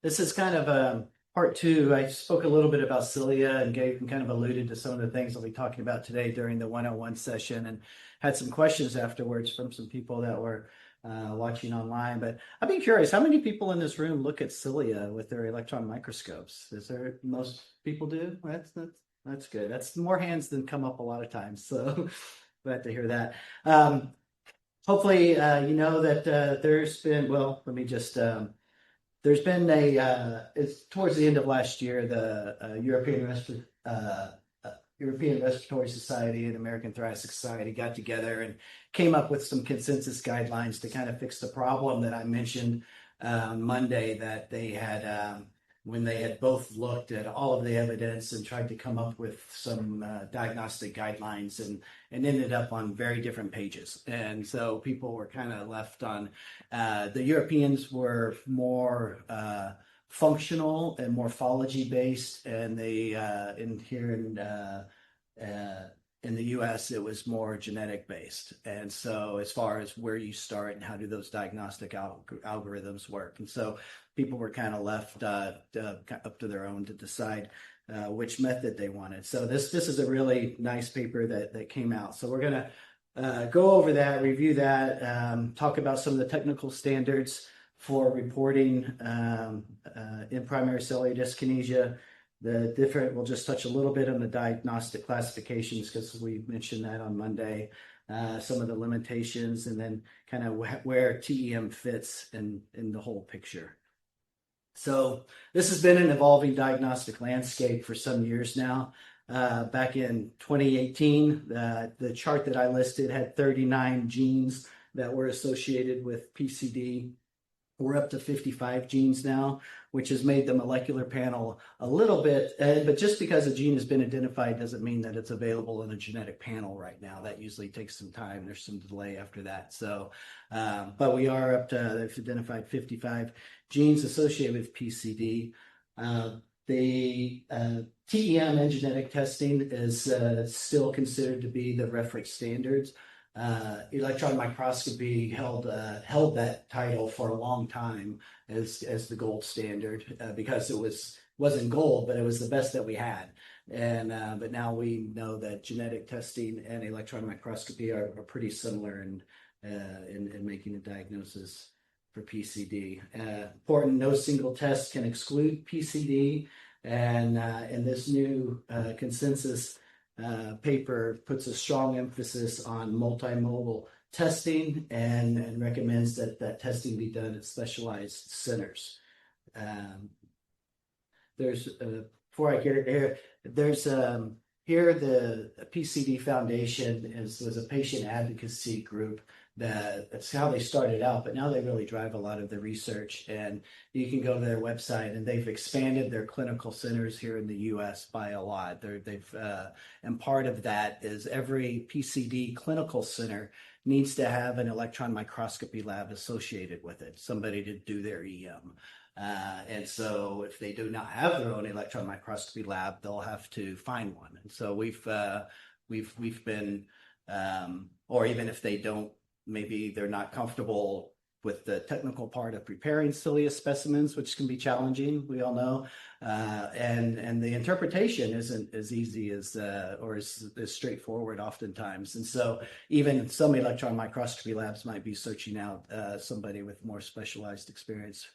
This is kind of part two. I spoke a little bit about cilia and kind of alluded to some of the things I'll be talking about today during the 101 session, and had some questions afterwards from some people that were watching online. But I'd be curious, how many people in this room look at cilia with their electron microscopes? Is there, most people do? That's good. That's more hands than come up a lot of times. So glad to hear that. Hopefully, you know that there's been, well, let me just, there's been it's towards the end of last year, the European Respiratory Society and American Thoracic Society got together and came up with some consensus guidelines to kind of fix the problem that I mentioned Monday, that they had, when they had both looked at all of the evidence and tried to come up with some diagnostic guidelines, and ended up on very different pages. And so people were kind of left on, the Europeans were more functional and morphology based, and they in the US it was more genetic based. And so as far as where you start and how do those diagnostic algorithms work, and so people were kind of left up to their own to decide which method they wanted. So this is a really nice paper that came out. So we're going to go over that, review that, talk about some of the technical standards for reporting in primary ciliary dyskinesia. We'll just touch a little bit on the diagnostic classifications because we mentioned that on Monday. Some of the limitations, and then kind of where TEM fits in the whole picture. So this has been an evolving diagnostic landscape for some years now. Back in 2018, the chart that I listed had 39 genes that were associated with PCD. We're up to 55 genes now, which has made the molecular panel a little bit, but just because a gene has been identified doesn't mean that it's available in a genetic panel right now. That usually takes some time. There's some delay after that. So, but we are up to, they've identified 55 genes associated with PCD. The TEM and genetic testing is still considered to be the reference standards. Electron microscopy held that title for a long time as the gold standard, because it wasn't gold, but it was the best that we had. And but now we know that genetic testing and electron microscopy are pretty similar in making a diagnosis for PCD. Important, no single test can exclude PCD, and this new consensus paper puts a strong emphasis on multimodal testing and recommends that testing be done at specialized centers. Before I get it here, there's here the PCD Foundation was a patient advocacy group. That's how they started out, but now they really drive a lot of the research, and you can go to their website, and they've expanded their clinical centers here in the US by a lot. And part of that is every PCD clinical center needs to have an electron microscopy lab associated with it, somebody to do their EM. And so if they do not have their own electron microscopy lab, they'll have to find one. And so we've been, or even if they don't, maybe they're not comfortable with the technical part of preparing cilia specimens, which can be challenging, we all know. And the interpretation isn't as easy as, or as straightforward oftentimes. And so even some electron microscopy labs might be searching out somebody with more specialized experience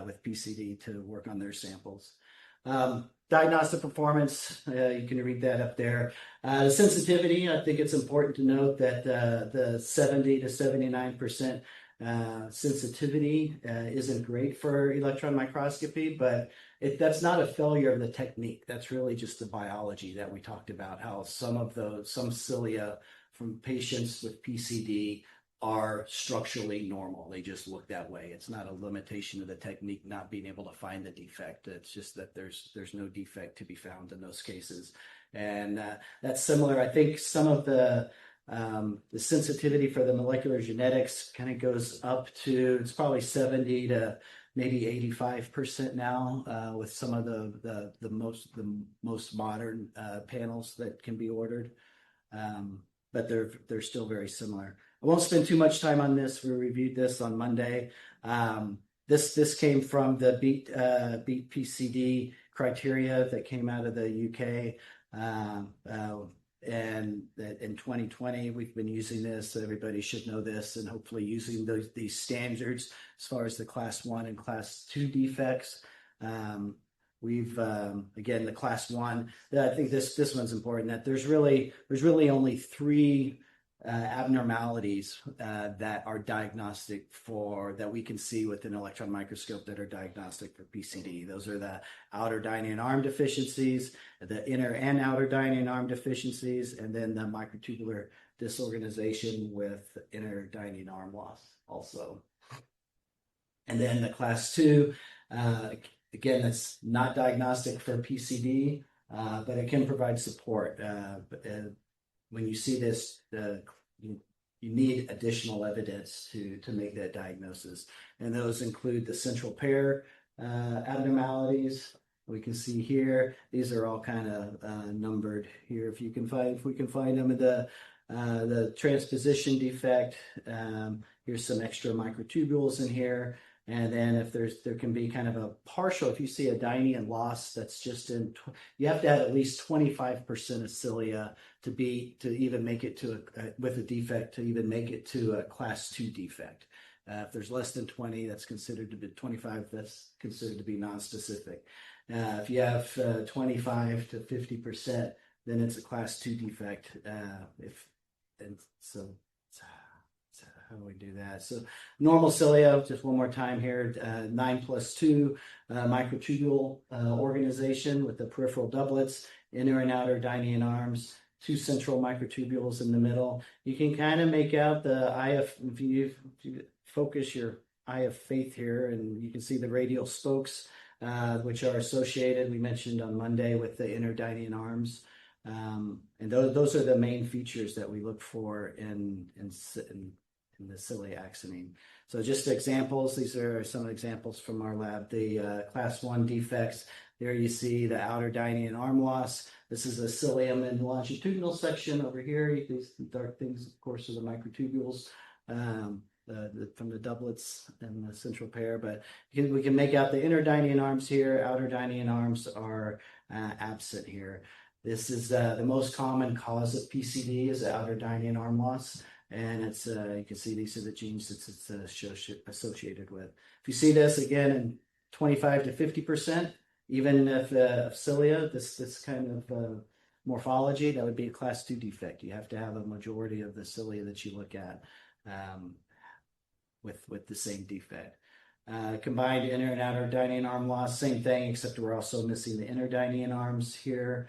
with PCD to work on their samples. Diagnostic performance, you can read that up there. The sensitivity, I think it's important to note that the 70 to 79% sensitivity isn't great for electron microscopy, but that's not a failure of the technique. That's really just the biology that we talked about, how some cilia from patients with PCD are structurally normal. They just look that way. It's not a limitation of the technique not being able to find the defect. It's just that there's no defect to be found in those cases. And that's similar. I think some of the sensitivity for the molecular genetics kind of goes up to, it's probably 70 to maybe 85% now with some of the most modern panels that can be ordered. But they're still very similar. I won't spend too much time on this. We reviewed this on Monday. This came from the Beat PCD criteria that came out of the UK. And in 2020, we've been using this. Everybody should know this, and hopefully using these standards as far as the class 1 and class 2 defects. We've again, the class 1. I think this one's important. That there's really only 3 abnormalities that are diagnostic that we can see with an electron microscope that are diagnostic for PCD. Those are the outer dynein arm deficiencies, the inner and outer dynein arm deficiencies, and then the microtubular disorganization with inner dynein arm loss also. And then the class 2, again, that's not diagnostic for PCD, but it can provide support. When you see this, you need additional evidence to make that diagnosis. And those include the central pair abnormalities. We can see here, these are all kind of numbered here. If we can find them in the transposition defect, here's some extra microtubules in here. And then if there can be kind of a partial, if you see a dynein loss that's just you have to have at least 25% of cilia to even make it to with a defect to even make it to a class 2 defect. If there's less than 20, that's considered to be 25. That's considered to be non-specific. If you have 25 to 50%, then it's a class 2 defect. How do we do that? So normal cilia, just one more time here, 9+2 microtubule organization with the peripheral doublets, inner and outer dynein arms, 2 central microtubules in the middle. You can kind of make out the eye of, if you focus your eye of faith here, and you can see the radial spokes, which are associated, we mentioned on Monday, with the inner dynein arms. And those are the main features that we look for in the cilia axoneme. So just examples, these are some examples from our lab. The class 1 defects, there you see the outer dynein arm loss. This is a cilium and longitudinal section over here. These dark things, of course, are the microtubules from the doublets and the central pair. But we can make out the inner dynein arms here. Outer dynein arms are absent here. This is the most common cause of PCD is the outer dynein arm loss. And it's you can see these are the genes it's associated with. If you see this again in 25 to 50%, even if cilia, this kind of morphology, that would be a class 2 defect. You have to have a majority of the cilia that you look at with the same defect. Combined inner and outer dynein arm loss, same thing, except we're also missing the inner dynein arms here.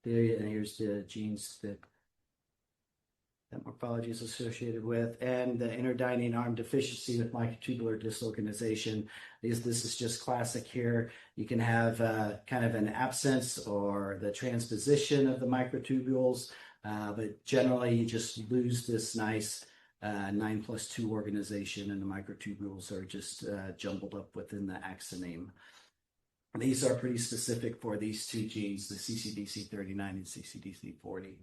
Here's the genes that morphology is associated with, and the inner dynein arm deficiency with microtubular disorganization. This is just classic here. You can have kind of an absence or the transposition of the microtubules, but generally you just lose this nice 9+2 organization, and the microtubules are just jumbled up within the axoneme. These are pretty specific for these 2 genes, the CCDC39 and CCDC40.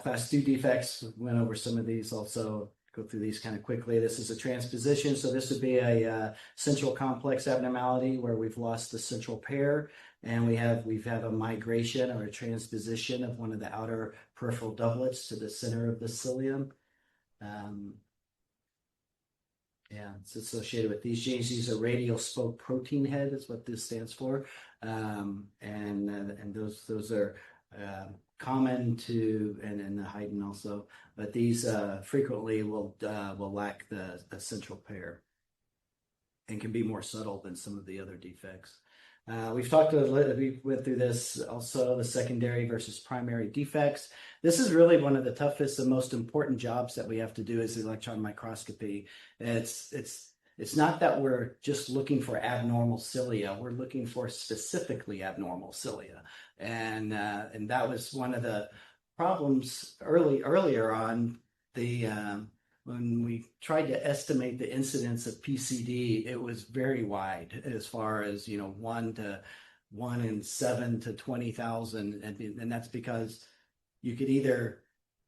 Class 2 defects, went over some of these, also go through these kind of quickly. This is a transposition, so this would be a central complex abnormality where we've lost the central pair, and we have a migration or a transposition of one of the outer peripheral doublets to the center of the cilium. It's associated with these genes. These are radial spoke protein head is what this stands for, and those are common to, and the Haydn also, but these frequently will lack the central pair and can be more subtle than some of the other defects. We went through this also, the secondary versus primary defects. This is really one of the toughest and most important jobs that we have to do as electron microscopy. It's not that we're just looking for abnormal cilia. We're looking for specifically abnormal cilia. And that was one of the problems earlier on. When we tried to estimate the incidence of PCD, it was very wide as far as 1 in 7 to 20,000, and that's because you could either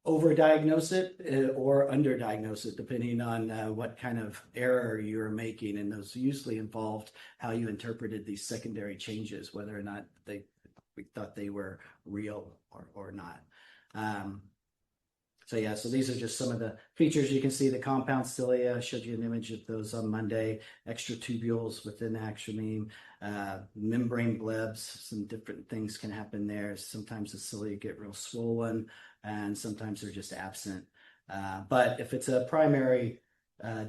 overdiagnose it or underdiagnose it, depending on what kind of error you're making. And those usually involved how you interpreted these secondary changes, whether or not we thought they were real or not. So yeah, so these are just some of the features. You can see the compound cilia. I showed you an image of those on Monday. Extratubules within the acromion, membrane blebs. Some different things can happen there. Sometimes the cilia get real swollen, and sometimes they're just absent. But if it's a primary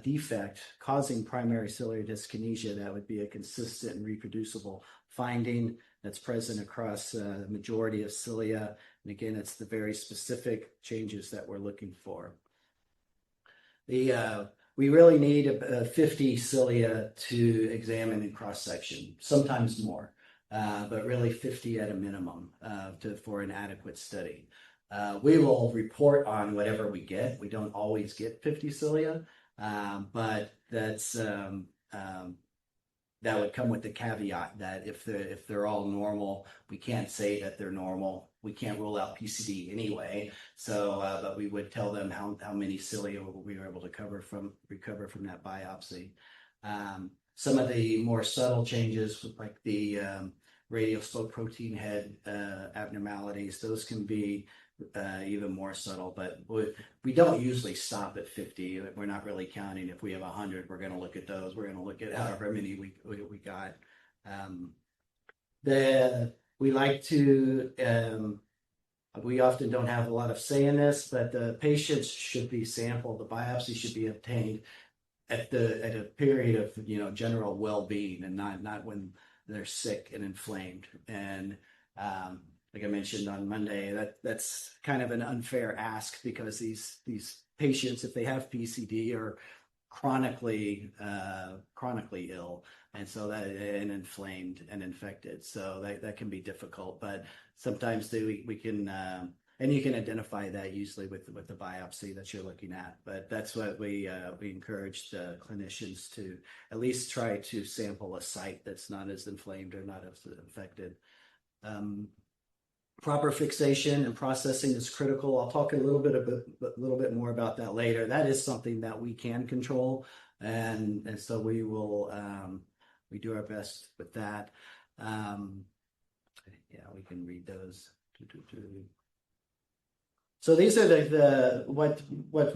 defect causing primary ciliary dyskinesia, that would be a consistent and reproducible finding that's present across the majority of cilia. And again, it's the very specific changes that we're looking for. We really need 50 cilia to examine in cross-section, sometimes more, but really 50 at a minimum for an adequate study. We will report on whatever we get. We don't always get 50 cilia, but that's that would come with the caveat that if they're all normal, we can't say that they're normal. We can't rule out PCD anyway. So, but we would tell them how many cilia we were able to recover from that biopsy. Some of the more subtle changes, like the radial spoke protein head abnormalities, those can be even more subtle, but we don't usually stop at 50. We're not really counting. If we have 100, we're going to look at those. We're going to look at however many we got. We like to, we often don't have a lot of say in this, but the patients should be sampled. The biopsy should be obtained at a period of general well-being, and not when they're sick and inflamed. And like I mentioned on Monday, that's kind of an unfair ask, because these patients, if they have PCD, are chronically ill, and inflamed and infected. So that can be difficult, but sometimes we can, and you can identify that usually with the biopsy that you're looking at. But that's what we encourage the clinicians to at least try to sample a site that's not as inflamed or not as infected. Proper fixation and processing is critical. I'll talk a little bit more about that later. That is something that we can control, and so we will we do our best with that. Yeah, we can read those. So these are what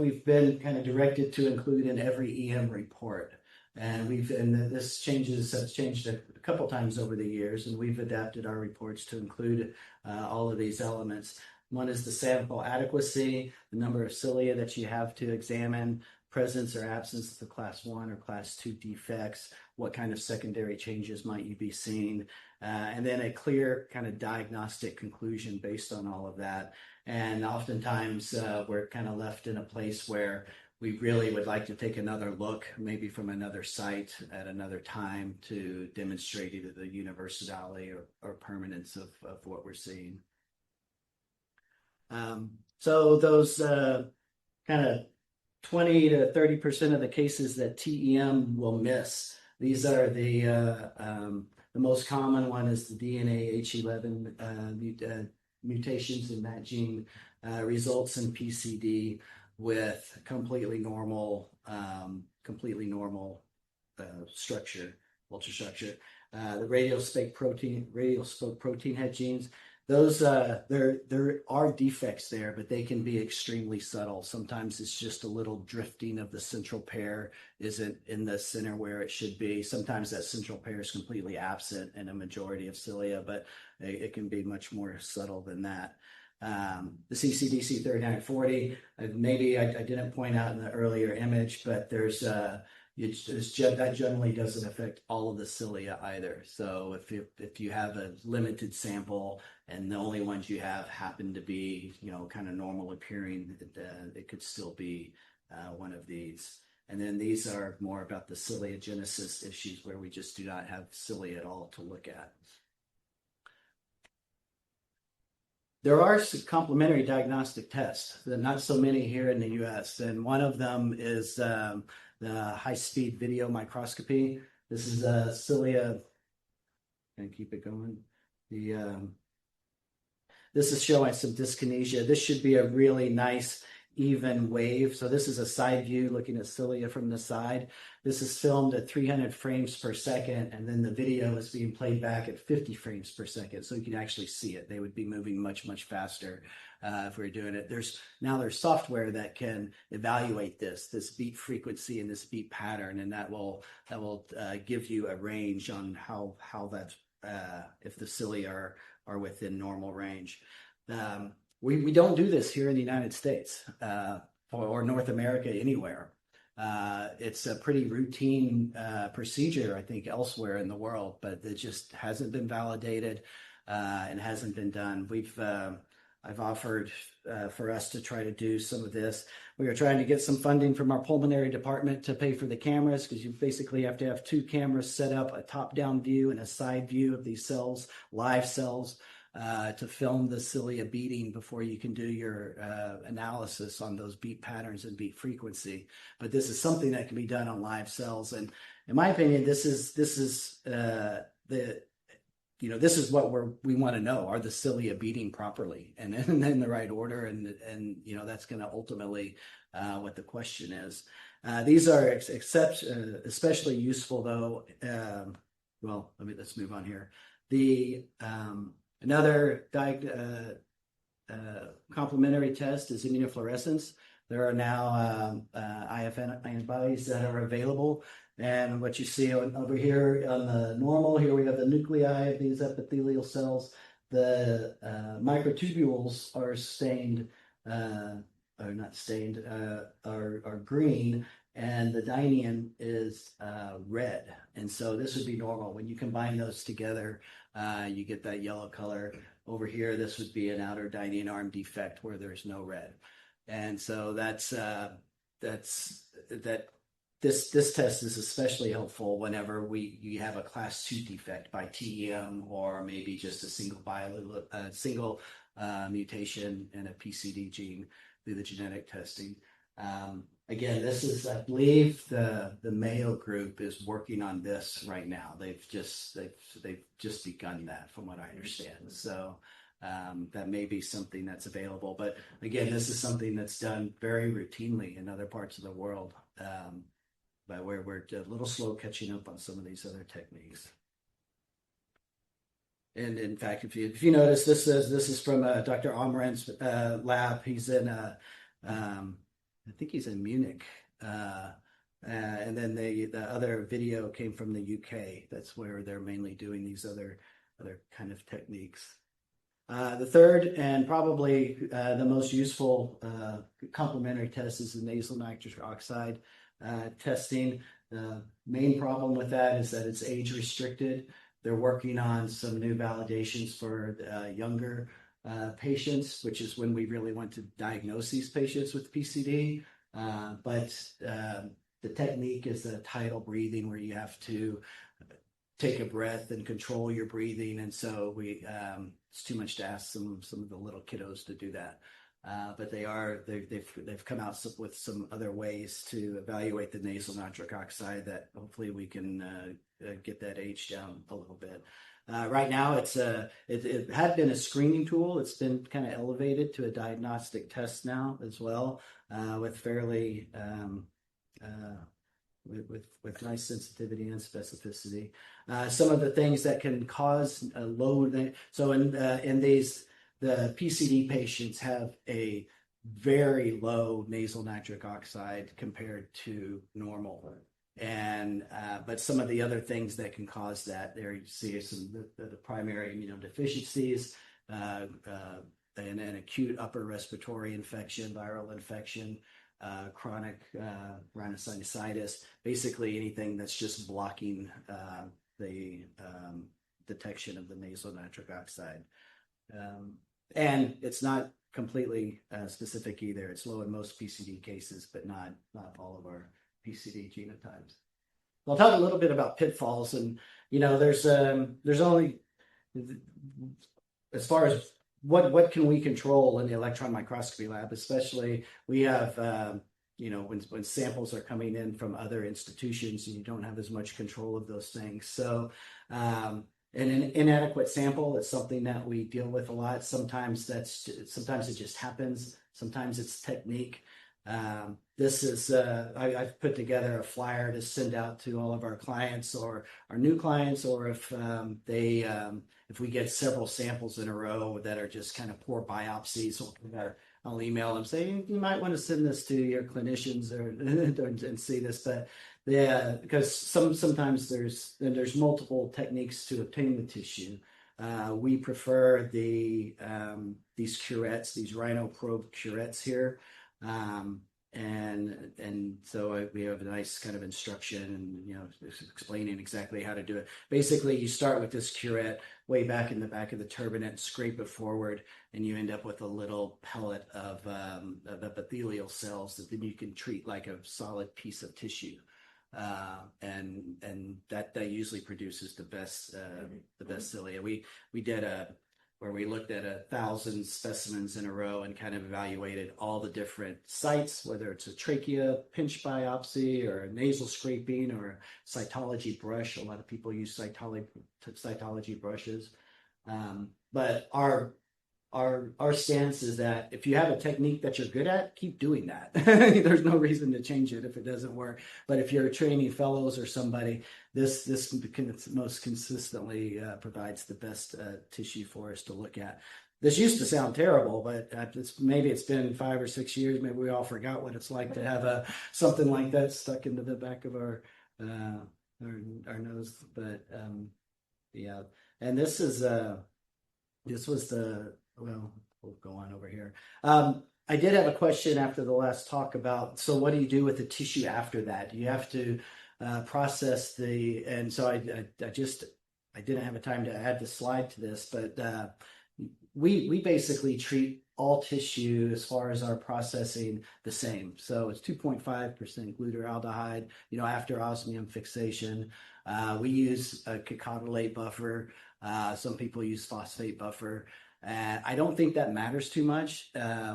we've been kind of directed to include in every EM report. And this has changed a couple times over the years, and we've adapted our reports to include all of these elements. One is the sample adequacy, the number of cilia that you have to examine, presence or absence of the class 1 or class 2 defects, what kind of secondary changes might you be seeing, and then a clear kind of diagnostic conclusion based on all of that. And oftentimes we're kind of left in a place where we really would like to take another look, maybe from another site at another time, to demonstrate either the universality or permanence of what we're seeing. So those kind of 20 to 30% of the cases that TEM will miss, these are the most common one is the DNA H11 mutations in that gene, results in PCD with completely normal structure, ultrastructure. The radial spoke protein head genes, those there are defects there, but they can be extremely subtle. Sometimes it's just a little drifting of the central pair isn't in the center where it should be. Sometimes that central pair is completely absent in a majority of cilia, but it can be much more subtle than that. The CCDC 3940, maybe I didn't point out in the earlier image, but there's that generally doesn't affect all of the cilia either. So if you have a limited sample and the only ones you have happen to be kind of normal appearing, it could still be one of these. And then these are more about the ciliogenesis issues, where we just do not have cilia at all to look at. There are some complementary diagnostic tests. There are not so many here in the U.S., and one of them is the high-speed video microscopy. This is cilia. Can I keep it going? This is showing some dyskinesia. This should be a really nice even wave. So this is a side view looking at cilia from the side. This is filmed at 300 frames per second, and then the video is being played back at 50 frames per second, so you can actually see it. They would be moving much, much faster if we were doing it. There's software that can evaluate this beat frequency and this beat pattern, and that will give you a range on how that if the cilia are within normal range. We don't do this here in the United States or North America anywhere. It's a pretty routine procedure, I think, elsewhere in the world, but it just hasn't been validated and hasn't been done. I've offered for us to try to do some of this. We are trying to get some funding from our pulmonary department to pay for the cameras, because you basically have to have 2 cameras set up, a top-down view and a side view of these cells, live cells, to film the cilia beating before you can do your analysis on those beat patterns and beat frequency. But this is something that can be done on live cells, and in my opinion, this is what we want to know: are the cilia beating properly and in the right order? And that's going to ultimately what the question is. These are especially useful though. Let's move on here. Another complementary test is immunofluorescence. There are now IFN antibodies that are available. And what you see over here on the normal, here we have the nuclei of these epithelial cells. The microtubules are stained, are green, and the dynein is red. And so this would be normal. When you combine those together, you get that yellow color. Over here, this would be an outer dynein arm defect where there's no red. And so this test is especially helpful whenever you have a class 2 defect by TEM, or maybe just a single mutation in a PCD gene through the genetic testing. Again, this is, I believe, the Mayo group is working on this right now. They've just begun that, from what I understand. So that may be something that's available. But again, this is something that's done very routinely in other parts of the world. But we're a little slow catching up on some of these other techniques. And in fact, if you notice, this is from Dr. Omran's lab. He's in I think he's in Munich. And then the other video came from the UK. That's where they're mainly doing these other kind of techniques. The third and probably the most useful complementary test is the nasal nitric oxide testing. The main problem with that is that it's age restricted. They're working on some new validations for younger patients, which is when we really want to diagnose these patients with PCD. But the technique is the tidal breathing, where you have to take a breath and control your breathing. And so it's too much to ask some of the little kiddos to do that. But they've come out with some other ways to evaluate the nasal nitric oxide that hopefully we can get that age down a little bit. Right now, it had been a screening tool. It's been kind of elevated to a diagnostic test now as well, with fairly with nice sensitivity and specificity. Some of the things that can cause a low. So in these, the PCD patients have a very low nasal nitric oxide compared to normal. And but some of the other things that can cause that, there you see some the primary immunodeficiencies, an acute upper respiratory infection, viral infection, chronic rhinosinusitis, basically anything that's just blocking the detection of the nasal nitric oxide. And it's not completely specific either. It's low in most PCD cases, but not all of our PCD genotypes. I'll talk a little bit about pitfalls, and there's only, as far as what can we control in the electron microscopy lab, especially we have when samples are coming in from other institutions, and you don't have as much control of those things. So And an inadequate sample is something that we deal with a lot. Sometimes it just happens. Sometimes it's technique. This is I've put together a flyer to send out to all of our clients or our new clients, or if we get several samples in a row that are just kind of poor biopsies, I'll email them saying you might want to send this to your clinicians or and see this. But yeah, because sometimes there's multiple techniques to obtain the tissue. We prefer these curettes, these rhino probe curettes here. And so we have a nice kind of instruction and, explaining exactly how to do it. Basically, you start with this curette way back in the back of the turbinate, scrape it forward, and you end up with a little pellet of epithelial cells that then you can treat like a solid piece of tissue. And that usually produces the best cilia. We did where we looked at 1,000 specimens in a row and kind of evaluated all the different sites, whether it's a trachea pinch biopsy or a nasal scraping or a cytology brush. A lot of people use cytology brushes. But our stance is that if you have a technique that you're good at, keep doing that. There's no reason to change it if it doesn't work. But if you're training fellows or somebody, this most consistently provides the best tissue for us to look at. This used to sound terrible, but maybe it's been 5 or 6 years. Maybe we all forgot what it's like to have something like that stuck into the back of our nose. But yeah, and this was the. Well, we'll go on over here. I did have a question after the last talk about, so what do you do with the tissue after that? Do you have to process and so I didn't have a time to add the slide to this, but we basically treat all tissue as far as our processing the same. So it's 2.5% glutaraldehyde, after osmium fixation. We use a cacodylate buffer. Some people use phosphate buffer. I don't think that matters too much.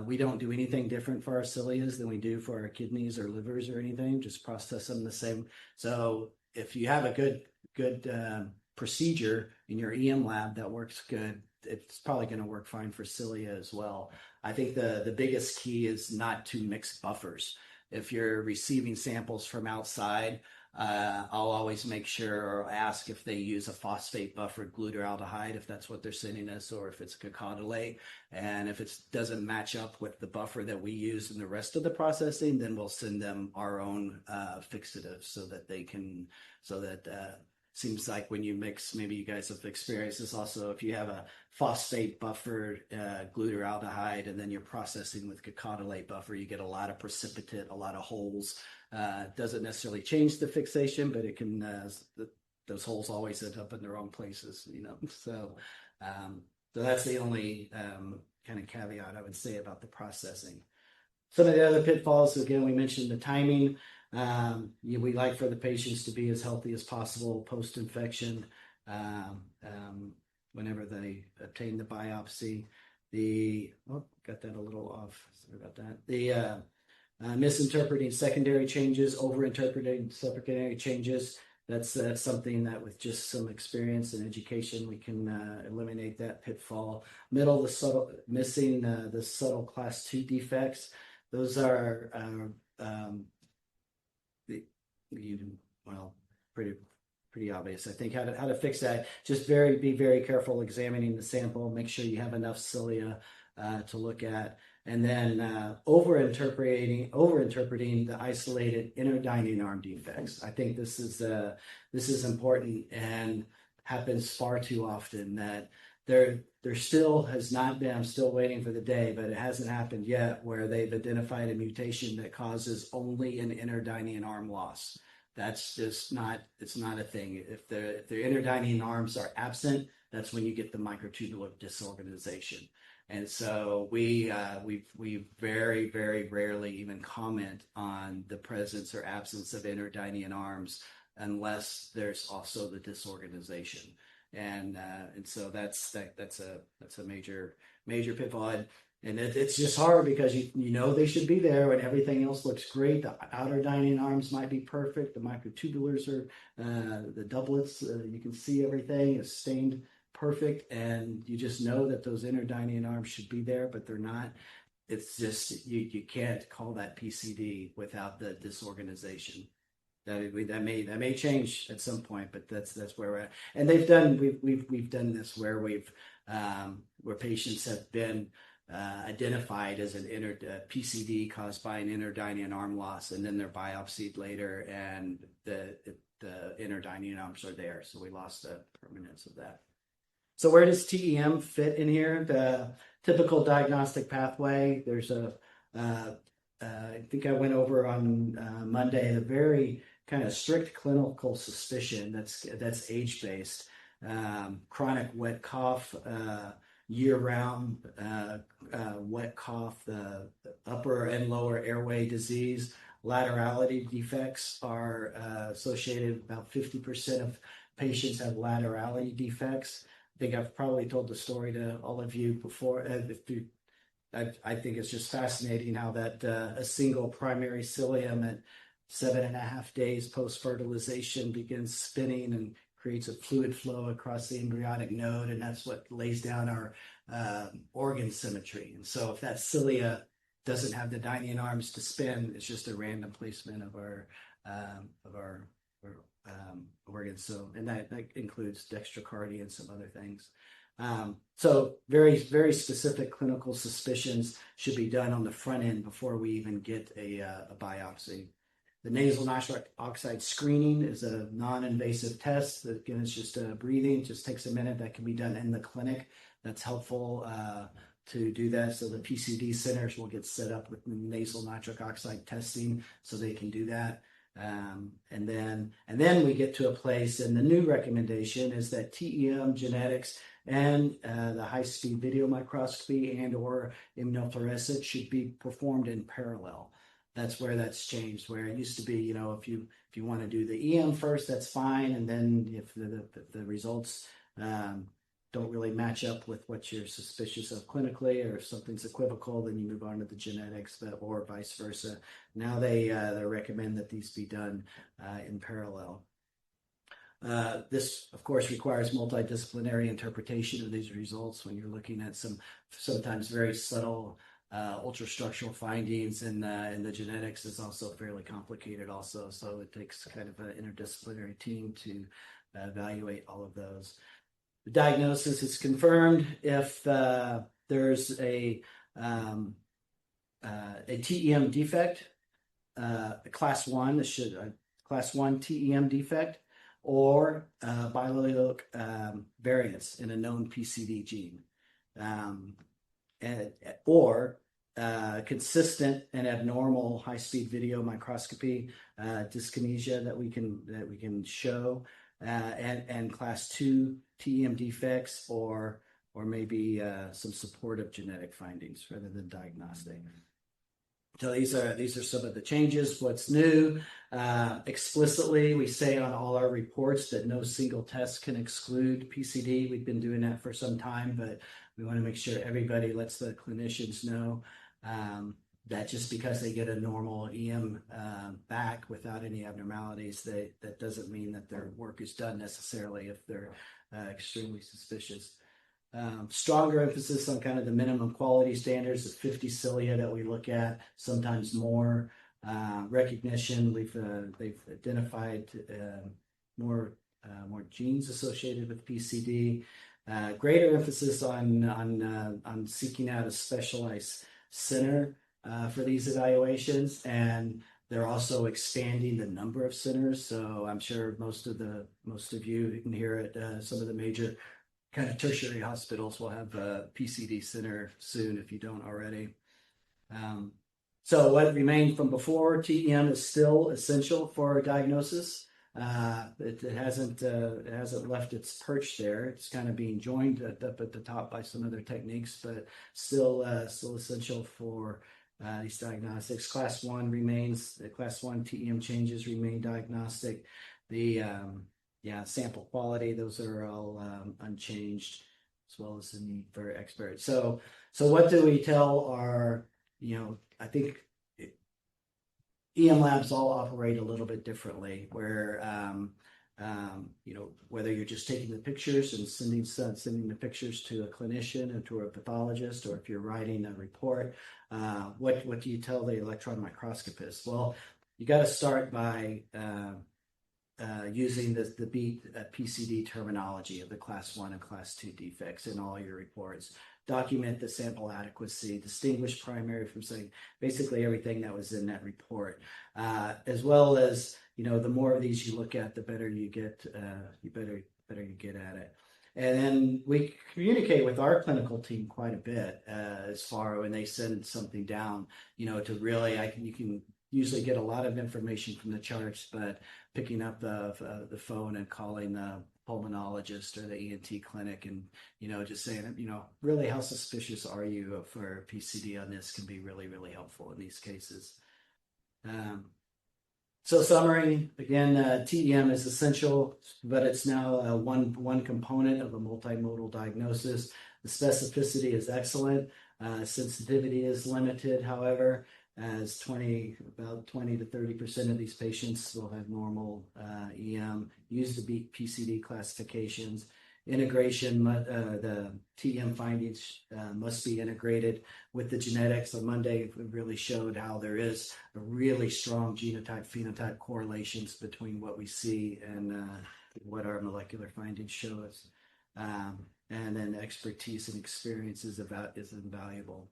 We don't do anything different for our cilias than we do for our kidneys or livers or anything, just process them the same. So if you have a good procedure in your EM lab that works good, it's probably going to work fine for cilia as well. I think the biggest key is not to mix buffers. If you're receiving samples from outside, I'll always make sure or ask if they use a phosphate buffer glutaraldehyde, if that's what they're sending us, or if it's cacodylate. And if it doesn't match up with the buffer that we use in the rest of the processing, then we'll send them our own fixative seems like when you mix, maybe you guys have experienced this also, if you have a phosphate buffer glutaraldehyde and then you're processing with cacodylate buffer, you get a lot of precipitate, a lot of holes. Doesn't necessarily change the fixation, but it can, those holes always end up in the wrong places, So that's the only kind of caveat I would say about the processing. Some of the other pitfalls, again, we mentioned the timing. We like for the patients to be as healthy as possible post-infection whenever they obtain the biopsy. Got that a little off. Sorry about that. Misinterpreting secondary changes, overinterpreting secondary changes. That's something that with just some experience and education, we can eliminate that pitfall. Missing the subtle class 2 defects. Those are pretty obvious. I think how to fix that. Just be very careful examining the sample. Make sure you have enough cilia to look at. And then overinterpreting the isolated inner dining arm defects. I think this is important and happens far too often. That there still has not been. I'm still waiting for the day, but it hasn't happened yet where they've identified a mutation that causes only an inner dining arm loss. That's just not. It's not a thing. If the inner dining arms are absent, that's when you get the microtubular disorganization. And so we very, very rarely even comment on the presence or absence of inner dining arms unless there's also the disorganization. And so that's a major pitfall. And it's just hard because you know they should be there and everything else looks great. The outer dining arms might be perfect. The microtubulars are, the doublets, you can see everything is stained perfect. And you just know that those inner dining arms should be there, but they're not. It's just, you can't call that PCD without the disorganization. That may change at some point, but that's where we're at. And we've done this where where patients have been identified as an PCD caused by an inner dining arm loss, and then they're biopsied later, and the inner dining arms are there. So we lost the permanence of that. So where does TEM fit in here? The typical diagnostic pathway. There's I think I went over on Monday, a very kind of strict clinical suspicion that's age-based. Chronic wet cough, year-round wet cough, the upper and lower airway disease. Laterality defects are associated. About 50% of patients have laterality defects. I think I've probably told the story to all of you before. I think it's just fascinating how that a single primary cilium at 7.5 days post-fertilization begins spinning and creates a fluid flow across the embryonic node, and that's what lays down our organ symmetry. And so if that cilia doesn't have the dining arms to spin, it's just a random placement of our organs. So, and that includes dextrocardia and some other things. So very, very specific clinical suspicions should be done on the front end before we even get a biopsy. The nasal nitric oxide screening is a non-invasive test. Again, it's just breathing. It just takes a minute. That can be done in the clinic. That's helpful to do that. So the PCD centers will get set up with nasal nitric oxide testing so they can do that. And then we get to a place, and the new recommendation is that TEM genetics and the high-speed video microscopy and or immunofluorescence should be performed in parallel. That's where that's changed, where it used to be, if you want to do the EM first, that's fine. And then if the results don't really match up with what you're suspicious of clinically, or if something's equivocal, then you move on to the genetics, or vice versa. Now they recommend that these be done in parallel. This, of course, requires multidisciplinary interpretation of these results when you're looking at sometimes very subtle ultrastructural findings, and the genetics is also fairly complicated also. So it takes kind of an interdisciplinary team to evaluate all of those. The diagnosis is confirmed if there's a TEM defect, a class 1, class 1 TEM defect, or biallelic variants in a known PCD gene, or consistent and abnormal high-speed video microscopy dyskinesia that we can show, and class 2 TEM defects, or maybe some supportive genetic findings rather than diagnostic. So these are some of the changes. What's new? Explicitly, we say on all our reports that no single test can exclude PCD. We've been doing that for some time, but we want to make sure everybody lets the clinicians know that just because they get a normal EM back without any abnormalities, that doesn't mean that their work is done necessarily if they're extremely suspicious. Stronger emphasis on kind of the minimum quality standards of 50 cilia that we look at, sometimes more. Recognition, they've identified more genes associated with PCD. Greater emphasis on seeking out a specialized center for these evaluations, and they're also expanding the number of centers. So I'm sure most of you can hear at some of the major kind of tertiary hospitals will have a PCD center soon if you don't already. So what remained from before, TEM is still essential for diagnosis. It hasn't left its perch there. It's kind of being joined up at the top by some other techniques, but still essential for these diagnostics. Class 1 remains, the class 1 TEM changes remain diagnostic. The sample quality, those are all unchanged, as well as the need for experts. So So what do we tell our, I think EM labs all operate a little bit differently, where whether you're just taking the pictures and sending the pictures to a clinician or to a pathologist, or if you're writing a report, what do you tell the electron microscopist? Well, you got to start by using the PCD terminology of the class 1 and class 2 defects in all your reports. Document the sample adequacy, distinguish primary from secondary, basically everything that was in that report, as well as, the more of these you look at, the better you get, better you get at it. And then we communicate with our clinical team quite a bit as far when they send something down, to really, you can usually get a lot of information from the charts, but picking up the phone and calling the pulmonologist or the ENT clinic and, just saying, really how suspicious are you for PCD on this can be really, really helpful in these cases. So summary, again, TEM is essential, but it's now one component of a multimodal diagnosis. The specificity is excellent. Sensitivity is limited, however, as about 20 to 30% of these patients will have normal EM. Use the PCD classifications. Integration, the TEM findings must be integrated with the genetics. On Monday, we really showed how there is a really strong genotype-phenotype correlations between what we see and what our molecular findings show us. And then expertise and experience is invaluable.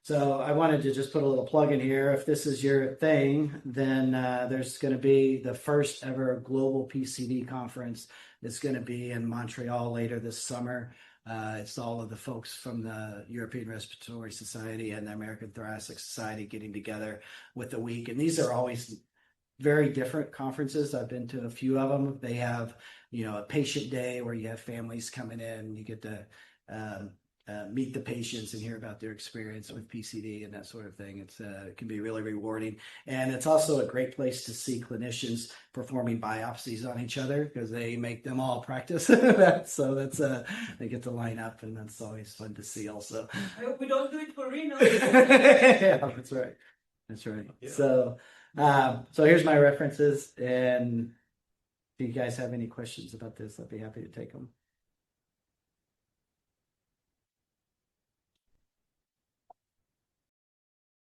So I wanted to just put a little plug in here. If this is your thing, then there's going to be the first ever global PCD conference. It's going to be in Montreal later this summer. It's all of the folks from the European Respiratory Society and the American Thoracic Society getting together with the week. And these are always very different conferences. I've been to a few of them. They have, a patient day where you have families coming in. You get to meet the patients and hear about their experience with PCD and that sort of thing. It can be really rewarding. And it's also a great place to see clinicians performing biopsies on each other because they make them all practice that. So they get to line up, and that's always fun to see also. I hope we don't do it for Reno. Yeah, that's right. That's right. Yeah. So here's my references, and if you guys have any questions about this, I'd be happy to take them.